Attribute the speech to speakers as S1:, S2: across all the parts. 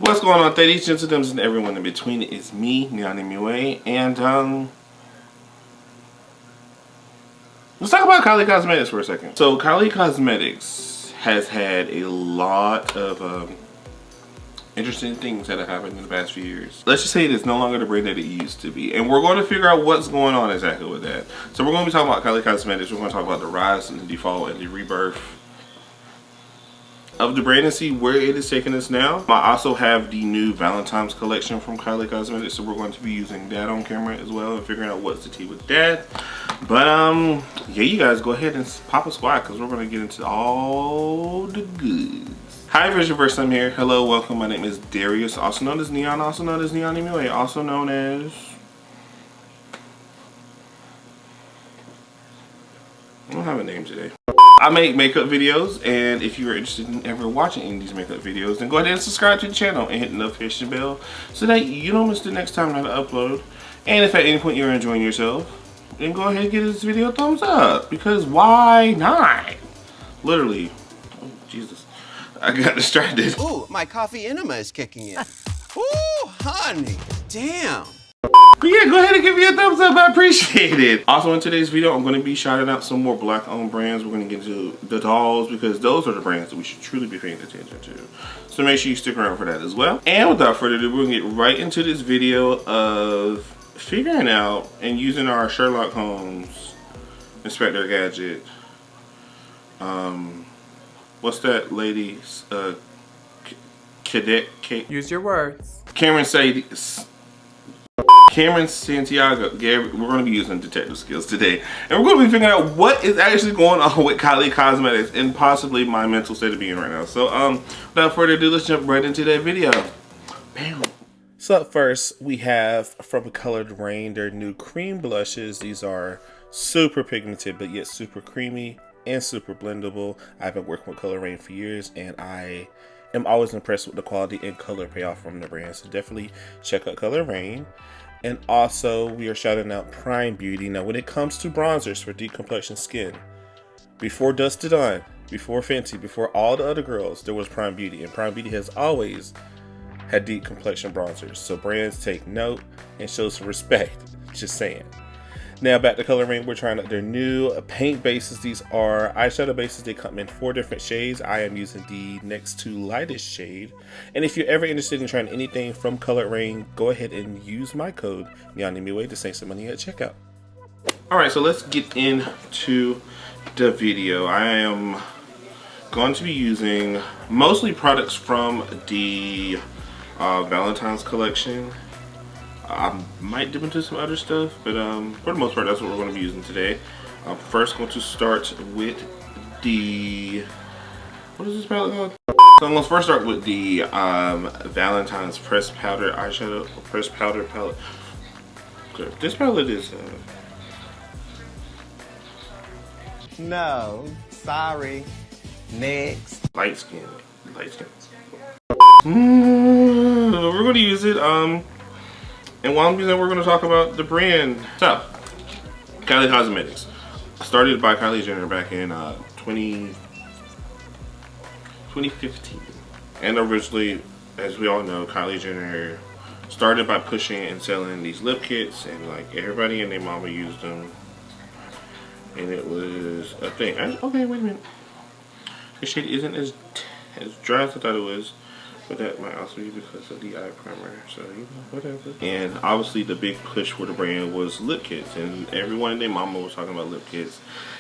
S1: What's going on, ladies, gentlemen, and everyone in between? It's me, Nyanimiwe, and let's talk about Kylie Cosmetics for a second. So Kylie Cosmetics has had a lot of interesting things that have happened in the past few years. Let's just say it is no longer the brand that it used to be, and we're going to figure out what's going on exactly with that. So we're going to be talking about Kylie Cosmetics. We're going to talk about the rise and the default and the rebirth of the brand and see where it is taking us now. I also have the new Valentine's collection from Kylie Cosmetics, so we're going to be using that on camera as well and figuring out what's the tea with that. But yeah, you guys go ahead and pop a squat because we're going to get into all the goods. Hi, if it's your first time here, hello, welcome. My name is Darius, also known as Neon, also known as Neon Emule, also known as... I don't have a name today. I make makeup videos, and if you are interested in ever watching any of these makeup videos, then go ahead and subscribe to the channel and hit the notification bell so that you don't miss the next time that I upload. And if at any point you're enjoying yourself, then go ahead and give this video a thumbs up, because why not? Literally. Oh, Jesus. I got distracted.
S2: Ooh, my coffee enema is kicking in. Ooh, honey, damn.
S1: But yeah, go ahead and give me a thumbs up. I appreciate it. Also, in today's video, I'm going to be shouting out some more black-owned brands. We're going to get into the dolls because those are the brands that we should truly be paying attention to. So make sure you stick around for that as well. And without further ado, we're going to get right into this video of figuring out and using our Sherlock Holmes Inspector Gadget. What's that lady's cadet?
S3: Use your words.
S1: Cameron Santiago. We're going to be using detective skills today, and we're going to be figuring out what is actually going on with Kylie Cosmetics and possibly my mental state of being right now. So without further ado, let's jump right into that video. Bam. So up first, we have from Colored Rain their new cream blushes. These are super pigmented but yet super creamy and super blendable. I've been working with Colored Rain for years, and I am always impressed with the quality and color payoff from the brand. So definitely check out Colored Rain. And also, we are shouting out Prime Beauty. Now, when it comes to bronzers for deep complexion skin, before Dusted On, before Fenty, before all the other girls, there was Prime Beauty. And Prime Beauty has always had deep complexion bronzers. So brands take note and show some respect. Just saying. Now, back to Colored Rain, we're trying out their new paint bases. These are eyeshadow bases. They come in 4 different shades. I am using the next to lightest shade. And if you're ever interested in trying anything from Colored Rain, go ahead and use my code NYANIMIWE to save some money at checkout. Alright, so let's get into the video. I am going to be using mostly products from the Valentine's collection. I might dip into some other stuff, but for the most part, that's what we're going to be using today. I'm first going to start with the, what is this palette called? So I'm going to first start with the Valentine's Pressed Powder Eyeshadow, Pressed Powder palette. Okay. This palette is,
S2: No, sorry. Next.
S1: light skin. We're going to use it, and while I'm using it, we're going to talk about the brand. So, Kylie Cosmetics. Started by Kylie Jenner back in 2015. And originally, as we all know, Kylie Jenner started by pushing and selling these lip kits, and like everybody and their mama used them. And it was a thing. Okay, wait a minute. The shade isn't as dry as I thought it was. But that might also be because of the eye primer, so you know, whatever. And obviously the big push for the brand was lip kits, and everyone and their mama was talking about lip kits.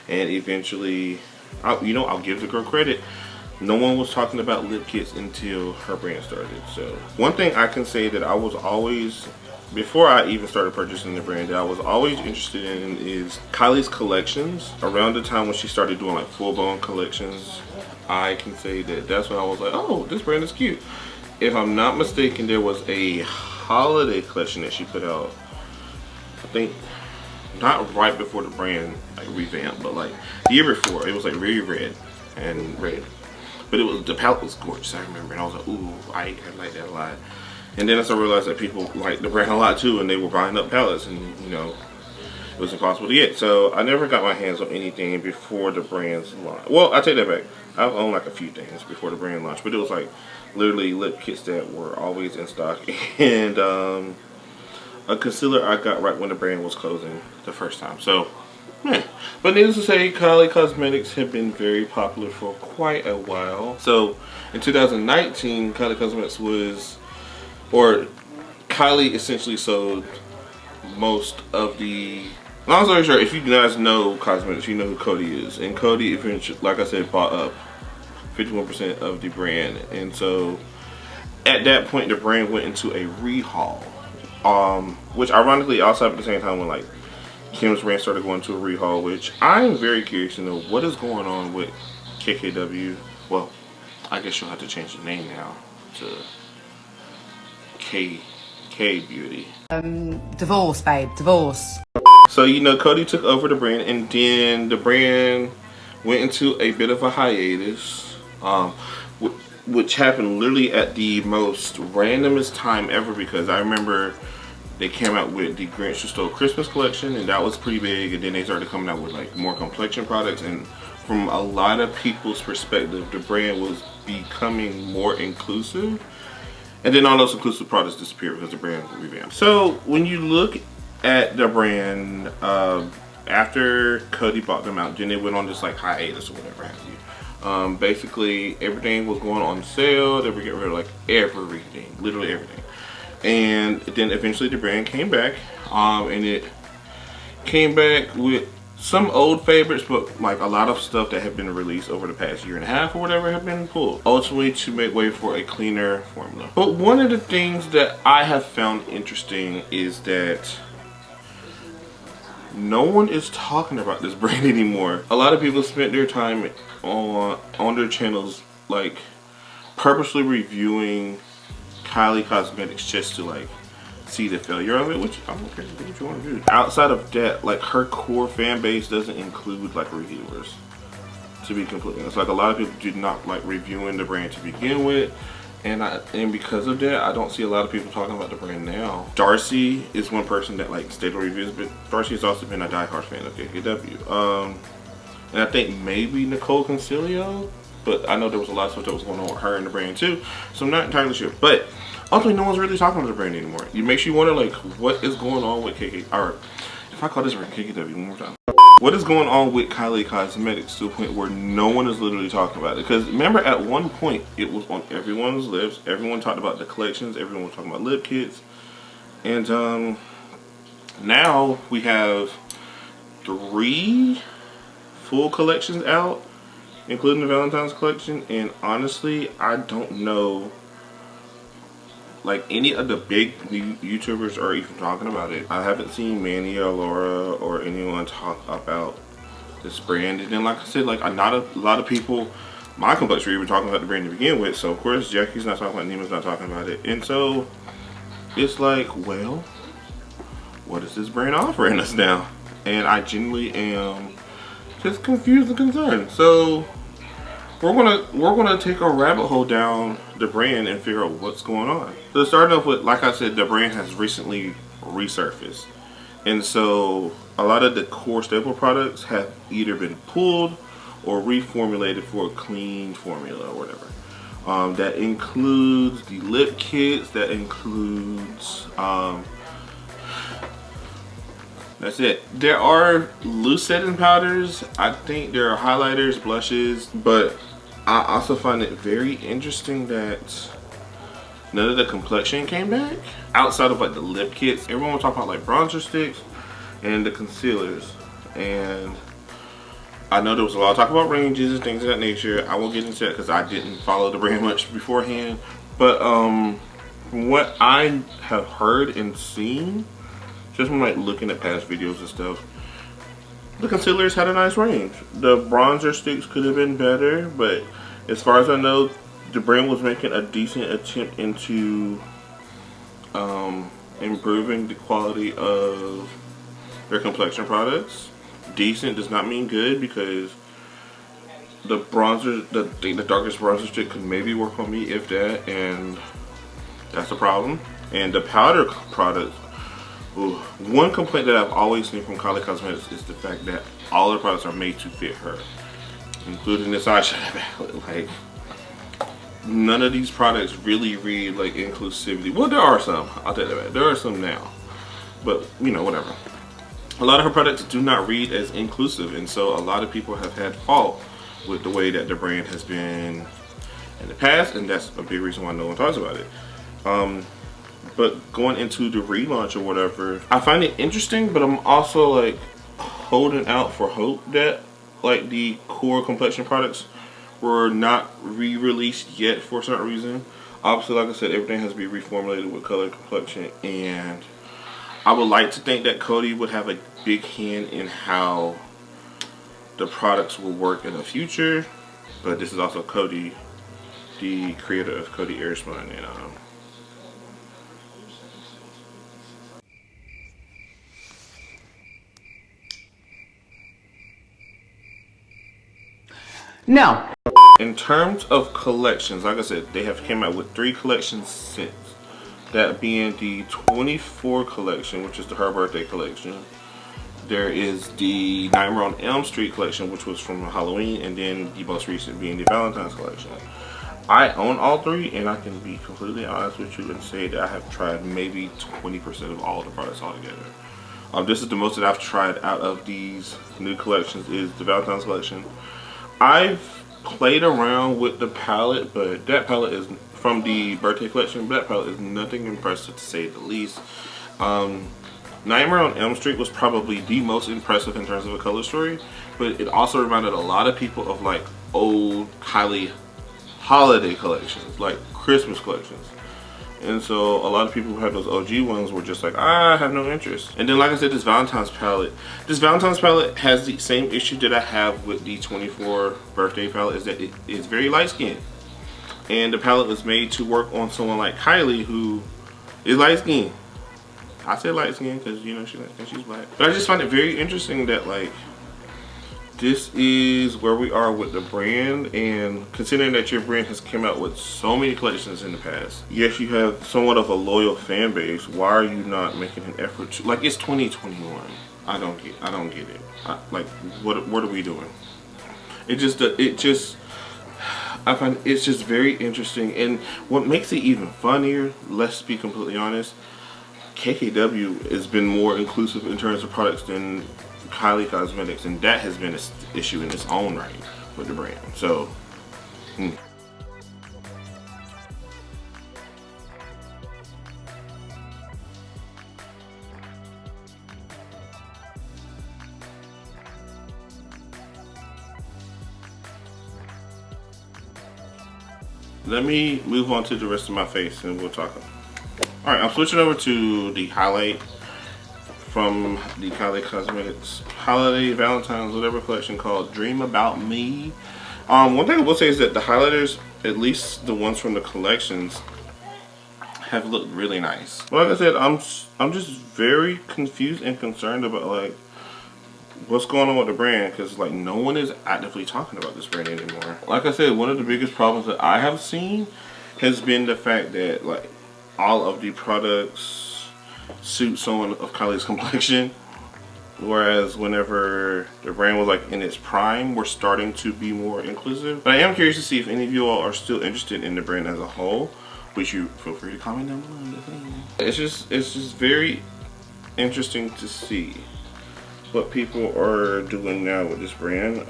S1: And eventually, I'll give the girl credit. No one was talking about lip kits until her brand started. So one thing I can say that I was always, before I even started purchasing the brand, that I was always interested in is Kylie's collections. Around the time when she started doing like full-blown collections, I can say that that's when I was like, oh, this brand is cute. If I'm not mistaken, there was a holiday collection that she put out. I think not right before the brand like revamped, but like the year before. It was like really red. But it was, the palette was gorgeous, I remember. And I was like, ooh, I like that a lot. And then I started realizing that people like the brand a lot too, and they were buying up palettes, and you know, it was impossible to get. So I never got my hands on anything before the brand's launch. Well, I take that back. I've owned like a few things before the brand launched, but it was like literally lip kits that were always in stock, and a concealer I got right when the brand was closing the first time. So, yeah. But needless to say, Kylie Cosmetics have been very popular for quite a while. So, in 2019, Kylie Cosmetics Kylie essentially sold most of the. Long story short, if you guys know cosmetics, you know who Cody is, and Cody eventually, like I said, bought up 51% of the brand, and so at that point the brand went into a rehaul, which ironically also happened at the same time when like Kim's brand started going to a rehaul, which I'm very curious to know what is going on with KKW. Well, I guess you'll have to change the name now to K Beauty.
S3: Divorce, babe, divorce.
S1: So, you know, Cody took over the brand, and then the brand went into a bit of a hiatus, which happened literally at the most randomest time ever, because I remember they came out with the Grinch Who Stole Christmas collection, and that was pretty big, and then they started coming out with like more complexion products, and from a lot of people's perspective, the brand was becoming more inclusive, and then all those inclusive products disappeared because the brand revamped. So when you look at the brand, after Cody bought them out, then they went on this like hiatus or whatever have you. Basically everything was going on sale. They were getting rid of like everything, literally everything. And then eventually the brand came back, and it came back with some old favorites, but like a lot of stuff that had been released over the past year and a half or whatever have been pulled, ultimately to make way for a cleaner formula. But one of the things that I have found interesting is that no one is talking about this brand anymore. A lot of people spent their time on their channels like purposely reviewing Kylie Cosmetics just to like see the failure of it, which I don't care what you want to do. Outside of that, like her core fan base doesn't include like reviewers, to be completely honest. Like a lot of people did not like reviewing the brand to begin with, and because of that, I don't see a lot of people talking about the brand now. Darcy is one person that like stayed on reviews, but Darcy has also been a diehard fan of KKW. And I think maybe Nicole Concilio, but I know there was a lot of stuff that was going on with her and the brand too, so I'm not entirely sure. But ultimately, no one's really talking about the brand anymore. It makes you wonder like what is going on with or if I call this brand KKW one more time. What is going on with Kylie Cosmetics to a point where no one is literally talking about it? Because remember, at one point, it was on everyone's lips. Everyone talked about the collections. Everyone was talking about lip kits. And now we have 3 full collections out, including the Valentine's collection. And honestly, I don't know like any of the big YouTubers are even talking about it. I haven't seen Manny or Laura or anyone talk about this brand. And then like I said, like not a lot of people my complexion were even talking about the brand to begin with. So of course Jackie's not talking about it, Nima's not talking about it. And so it's like, well, what is this brand offering us now? And I genuinely am just confused and concerned. So we're gonna take a rabbit hole down the brand and figure out what's going on. So starting off with, like I said, the brand has recently resurfaced, and so a lot of the core staple products have either been pulled or reformulated for a clean formula or whatever. That includes the lip kits. That includes that's it. There are loose setting powders. I think there are highlighters, blushes, but I also find it very interesting that none of the complexion came back. Outside of like the lip kits, everyone was talking about like bronzer sticks and the concealers. And I know there was a lot of talk about ranges and things of that nature. I won't get into that because I didn't follow the brand much beforehand. But from what I have heard and seen, just from like looking at past videos and stuff, the concealers had a nice range. The bronzer sticks could have been better, but as far as I know, the brand was making a decent attempt into improving the quality of their complexion products. Decent does not mean good, because the bronzer, the darkest bronzer stick could maybe work on me, if that, and that's a problem. And the powder products Ooh, one complaint that I've always seen from Kylie Cosmetics is the fact that all the products are made to fit her, including this eyeshadow palette. Like, none of these products really read like inclusivity. Well, there are some. I'll tell you that. There are some now, but you know, whatever. A lot of her products do not read as inclusive, and so a lot of people have had fault with the way that the brand has been in the past, and that's a big reason why no one talks about it. But going into the relaunch or whatever, I find it interesting, but I'm also like holding out for hope that like the core complexion products were not re-released yet for some reason. Obviously, like I said, everything has to be reformulated with color complexion, and I would like to think that Coty would have a big hand in how the products will work in the future. But this is also Coty, the creator of Coty Airspun, and
S3: No.
S1: in terms of collections, like I said, they have came out with 3 collections since. That being the 24 collection, which is the Her Birthday collection. There is the Nightmare on Elm Street collection, which was from Halloween, and then the most recent being the Valentine's collection. I own all 3, and I can be completely honest with you and say that I have tried maybe 20% of all the products altogether. This is the most that I've tried out of these new collections is the Valentine's collection. I've played around with the palette, but that palette is from the birthday collection, but that palette is nothing impressive to say the least. Nightmare on Elm Street was probably the most impressive in terms of a color story, but it also reminded a lot of people of like old Kylie holiday collections, like Christmas collections. And so a lot of people who had those OG ones were just like, I have no interest. And then like I said, this Valentine's palette has the same issue that I have with the 24 birthday palette, is that it is very light skinned. And the palette was made to work on someone like Kylie, who is light skinned. I say light skinned because, you know, she's black. But I just find it very interesting that like this is where we are with the brand, and considering that your brand has come out with so many collections in the past, yes, you have somewhat of a loyal fan base. Why are you not making an effort to, like, it's 2021. I don't get it. Like, what are we doing? I find it's just very interesting, and what makes it even funnier, let's be completely honest, KKW has been more inclusive in terms of products than Kylie Cosmetics, and that has been an issue in its own right with the brand. So, let me move on to the rest of my face and we'll talk. Alright, I'm switching over to the highlight from the Kylie Cosmetics Holiday, Valentine's, whatever collection called Dream About Me. One thing I will say is that the highlighters, at least the ones from the collections, have looked really nice. But like I said, I'm just very confused and concerned about like what's going on with the brand, because like no one is actively talking about this brand anymore. Like I said, one of the biggest problems that I have seen has been the fact that like all of the products suit someone of Kylie's complexion, whereas whenever the brand was like in its prime, we're starting to be more inclusive. But I am curious to see if any of you all are still interested in the brand as a whole, which you feel free to comment down below. It's just very interesting to see what people are doing now with this brand,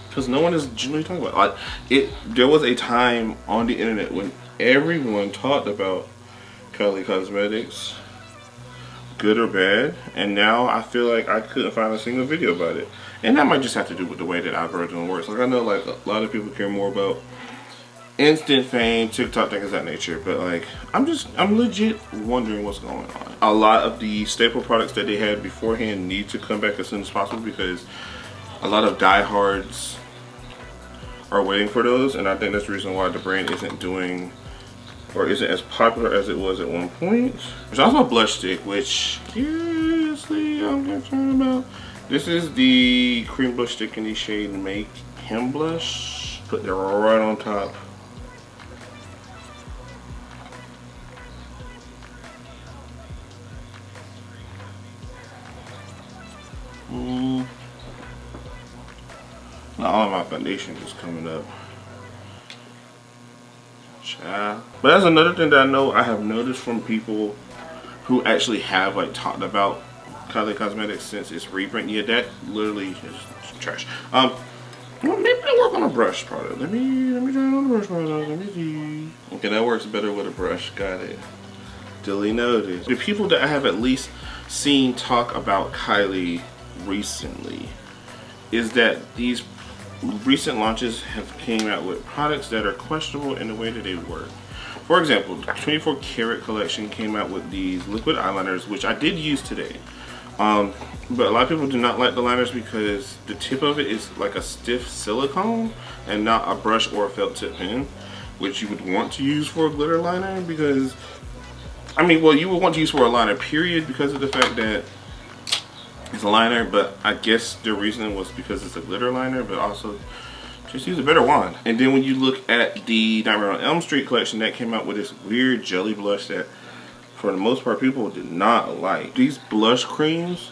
S1: because no one is generally talking about it. There was a time on the internet when everyone talked about Kylie Cosmetics, good or bad, and now I feel like I couldn't find a single video about it. And that might just have to do with the way that algorithm works. Like I know like a lot of people care more about instant fame, TikTok, things of that nature, but like I'm legit wondering what's going on. A lot of the staple products that they had beforehand need to come back as soon as possible, because a lot of diehards are waiting for those, and I think that's the reason why the brand isn't doing or isn't as popular as it was at one point. There's also a blush stick, which seriously I'm concerned about. This is the cream blush stick in the shade Make Him Blush. Put that right on top. all of my foundation is coming up. Child. But that's another thing that I know I have noticed from people who actually have like talked about Kylie Cosmetics since its reprint. Yeah, that literally is trash. Well, maybe I work on a brush product. Let me try it on a brush product. Let me see. Okay, that works better with a brush. Got it. Duly noted. The people that I have at least seen talk about Kylie recently is that these recent launches have came out with products that are questionable in the way that they work. For example, the 24 karat collection came out with these liquid eyeliners, which I did use today. But a lot of people do not like the liners because the tip of it is like a stiff silicone and not a brush or a felt tip pen, which you would want to use for a glitter liner because, I mean, well, you would want to use for a liner period because of the fact that it's a liner, but I guess the reason was because it's a glitter liner, but also just use a better wand. And then when you look at the Nightmare on Elm Street collection that came out with this weird jelly blush that for the most part people did not like. These blush creams,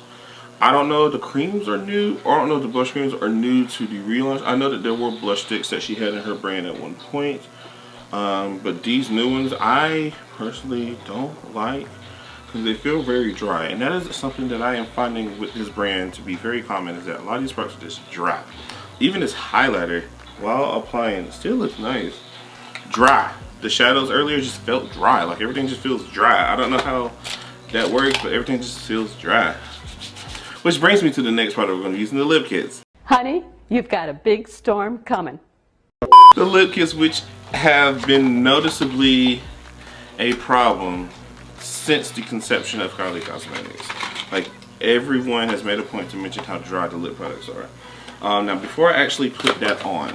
S1: I don't know if the creams are new, or I don't know if the blush creams are new to the relaunch. I know that there were blush sticks that she had in her brand at one point. But these new ones I personally don't like because they feel very dry, and that is something that I am finding with this brand to be very common, is that a lot of these products are just dry. Even this highlighter, while applying, still looks nice. Dry. The shadows earlier just felt dry, like everything just feels dry. I don't know how that works, but everything just feels dry. Which brings me to the next product we're going to be using, the lip kits.
S4: Honey, you've got a big storm coming.
S1: The lip kits, which have been noticeably a problem since the conception of Kylie Cosmetics. Like, everyone has made a point to mention how dry the lip products are. Now, before I actually put that on,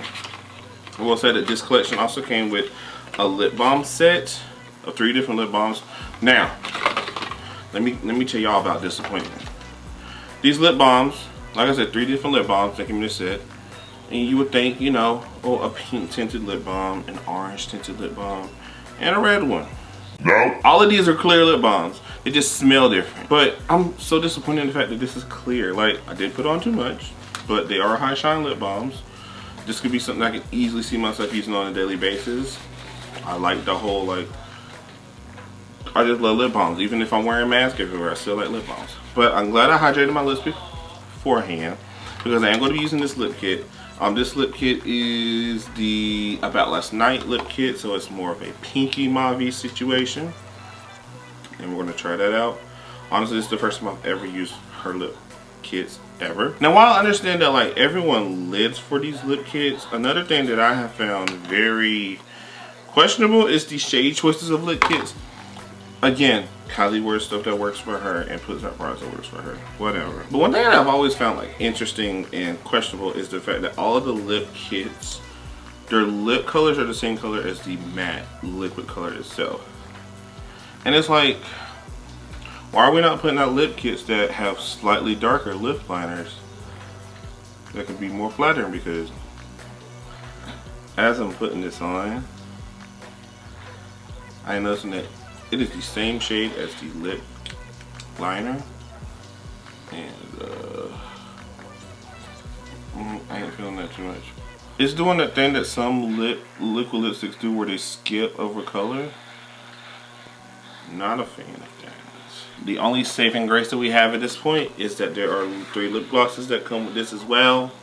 S1: I will say that this collection also came with a lip balm set of 3 different lip balms. Now, let me tell y'all about disappointment. These lip balms, like I said, 3 different lip balms that came in this set. And you would think, you know, oh, a pink tinted lip balm, an orange tinted lip balm, and a red one. No. All of these are clear lip balms. They just smell different. But I'm so disappointed in the fact that this is clear. Like, I did put on too much, but they are high shine lip balms. This could be something I can easily see myself using on a daily basis. I like the whole, like, I just love lip balms. Even if I'm wearing a mask everywhere, I still like lip balms. But I'm glad I hydrated my lips beforehand because I am going to be using this lip kit. This lip kit is the About Last Night lip kit, so it's more of a pinky mauve situation. And we're going to try that out. Honestly, this is the first time I've ever used her lip kits ever. Now, while I understand that like everyone lives for these lip kits, another thing that I have found very questionable is the shade choices of lip kits. Again, Kylie wears stuff that works for her and puts out products that works for her. Whatever. But one thing that I've always found like interesting and questionable is the fact that all of the lip kits, their lip colors are the same color as the matte liquid color itself. And it's like, why are we not putting out lip kits that have slightly darker lip liners that could be more flattering? Because as I'm putting this on, I'm noticing that it is the same shade as the lip liner, and I ain't feeling that too much. It's doing that thing that some liquid lipsticks do where they skip over color. Not a fan of that. The only saving grace that we have at this point is that there are 3 lip glosses that come with this as well.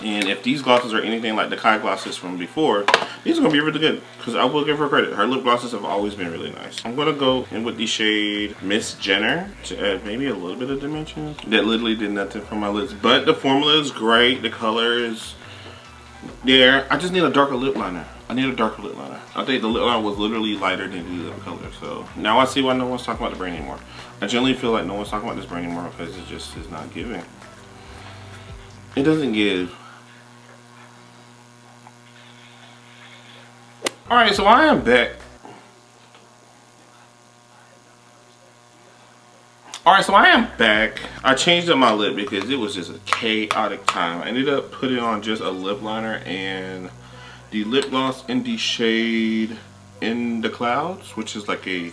S1: And if these glosses are anything like the Kylie glosses from before, these are going to be really good. Because I will give her credit. Her lip glosses have always been really nice. I'm going to go in with the shade Miss Jenner to add maybe a little bit of dimension. That literally did nothing for my lips. But the formula is great. The color is there. I just need a darker lip liner. I need a darker lip liner. I think the lip liner was literally lighter than the lip color. So now I see why no one's talking about the brand anymore. I generally feel like no one's talking about this brand anymore because it just is not giving. It doesn't give. Alright, so I am back. I changed up my lip because it was just a chaotic time. I ended up putting on just a lip liner and the lip gloss in the shade In the Clouds, which is like a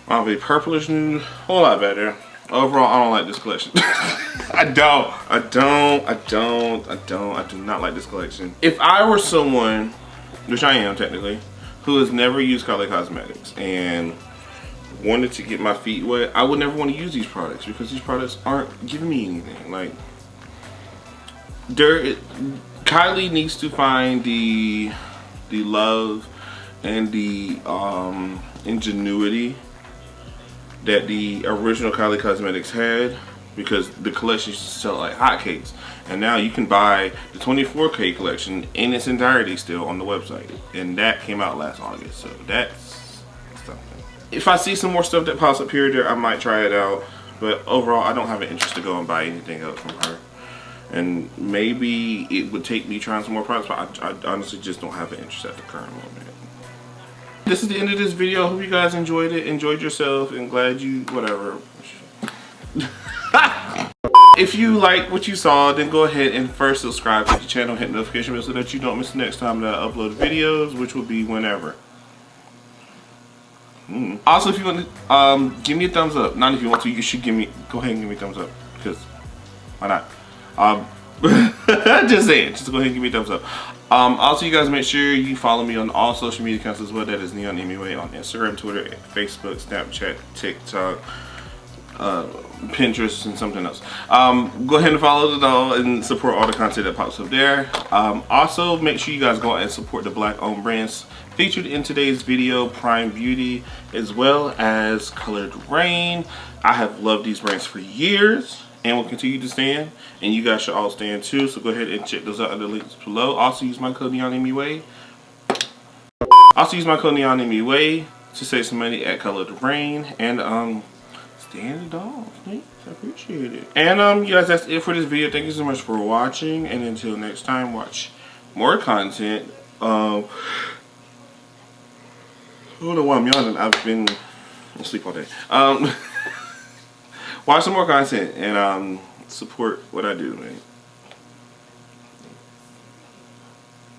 S1: purplish nude, a whole lot better. Overall, I don't like this collection. I do not like this collection. If I were someone, which I am technically, who has never used Kylie Cosmetics and wanted to get my feet wet, I would never want to use these products because these products aren't giving me anything. Like, Kylie needs to find the love and the ingenuity that the original Kylie Cosmetics had, because the collection used to sell like hotcakes, and now you can buy the 24K collection in its entirety still on the website, and that came out last August, so that's something. If I see some more stuff that pops up here or there, I might try it out, but overall I don't have an interest to go and buy anything else from her. And maybe it would take me trying some more products, but I honestly just don't have an interest at the current moment. This is the end of this video. I hope you guys enjoyed it, enjoyed yourself, and glad you, whatever. If you like what you saw, then go ahead and first subscribe to the channel, hit the notification bell so that you don't miss the next time that I upload videos, which will be whenever. Also, if you want to give me a thumbs up, not if you want to, you should go ahead and give me a thumbs up, because why not? Just saying, just go ahead and give me a thumbs up. Also, you guys make sure you follow me on all social media accounts as well. That is Neon Anyway on Instagram, Twitter, Facebook, Snapchat, TikTok, Pinterest, and something else. Go ahead and follow it all and support all the content that pops up there. Also, make sure you guys go out and support the Black-owned brands featured in today's video, Prime Beauty, as well as Colored Rain. I have loved these brands for years and will continue to stand, and you guys should all stand too, so go ahead and check those out in the links below. Also use my code NeonAmyWay. To save some money at Colored Rain, and stand it off. Thanks, I appreciate it. And you guys, that's it for this video. Thank you so much for watching, and until next time, watch more content. I don't know why I'm yawning. I've been asleep all day. Watch some more content and support what I do, man.